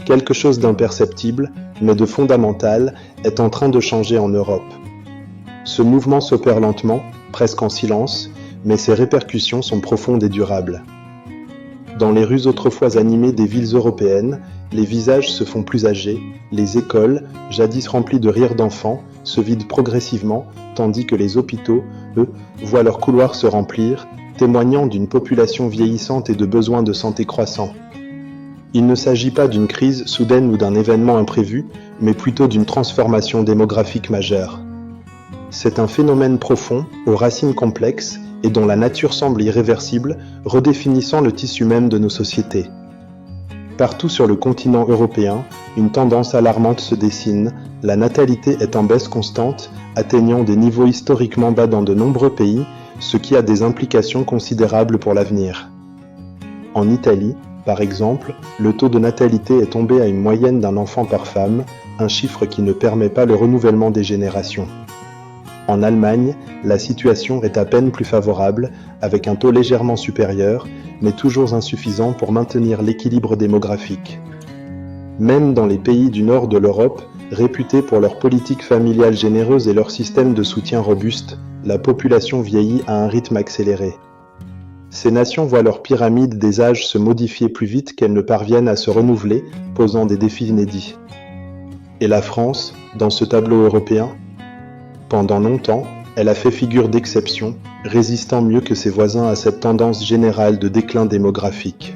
Quelque chose d'imperceptible, mais de fondamental, est en train de changer en Europe. Ce mouvement s'opère lentement, presque en silence, mais ses répercussions sont profondes et durables. Dans les rues autrefois animées des villes européennes, les visages se font plus âgés, les écoles, jadis remplies de rires d'enfants, se vident progressivement, tandis que les hôpitaux, eux, voient leurs couloirs se remplir, témoignant d'une population vieillissante et de besoins de santé croissants. Il ne s'agit pas d'une crise soudaine ou d'un événement imprévu, mais plutôt d'une transformation démographique majeure. C'est un phénomène profond, aux racines complexes, et dont la nature semble irréversible, redéfinissant le tissu même de nos sociétés. Partout sur le continent européen, une tendance alarmante se dessine, la natalité est en baisse constante, atteignant des niveaux historiquement bas dans de nombreux pays, ce qui a des implications considérables pour l'avenir. En Italie, par exemple, le taux de natalité est tombé à une moyenne d'un enfant par femme, un chiffre qui ne permet pas le renouvellement des générations. En Allemagne, la situation est à peine plus favorable, avec un taux légèrement supérieur, mais toujours insuffisant pour maintenir l'équilibre démographique. Même dans les pays du nord de l'Europe, réputés pour leur politique familiale généreuse et leur système de soutien robuste, la population vieillit à un rythme accéléré. Ces nations voient leur pyramide des âges se modifier plus vite qu'elles ne parviennent à se renouveler, posant des défis inédits. Et la France, dans ce tableau européen ? Pendant longtemps, elle a fait figure d'exception, résistant mieux que ses voisins à cette tendance générale de déclin démographique.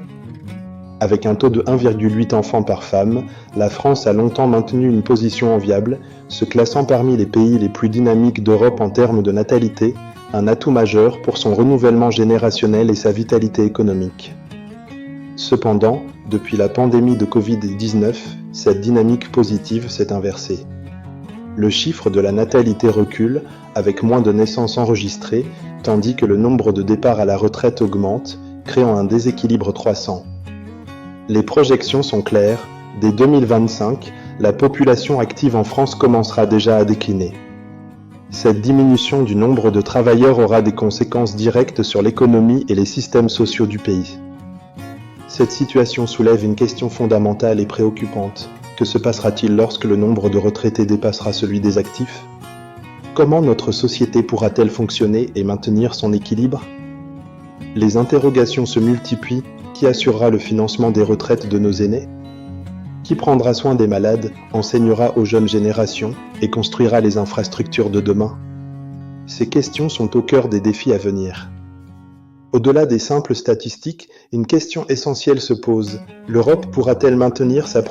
Avec un taux de 1,8 enfants par femme, la France a longtemps maintenu une position enviable, se classant parmi les pays les plus dynamiques d'Europe en termes de natalité, un atout majeur pour son renouvellement générationnel et sa vitalité économique. Cependant, depuis la pandémie de Covid-19, cette dynamique positive s'est inversée. Le chiffre de la natalité recule, avec moins de naissances enregistrées, tandis que le nombre de départs à la retraite augmente, créant un déséquilibre croissant. Les projections sont claires, dès 2025, la population active en France commencera déjà à décliner. Cette diminution du nombre de travailleurs aura des conséquences directes sur l'économie et les systèmes sociaux du pays. Cette situation soulève une question fondamentale et préoccupante. Que se passera-t-il lorsque le nombre de retraités dépassera celui des actifs ? Comment notre société pourra-t-elle fonctionner et maintenir son équilibre ? Les interrogations se multiplient. Qui assurera le financement des retraites de nos aînés ? Qui prendra soin des malades, enseignera aux jeunes générations et construira les infrastructures de demain ? Ces questions sont au cœur des défis à venir. Au-delà des simples statistiques, une question essentielle se pose. L'Europe pourra-t-elle maintenir sa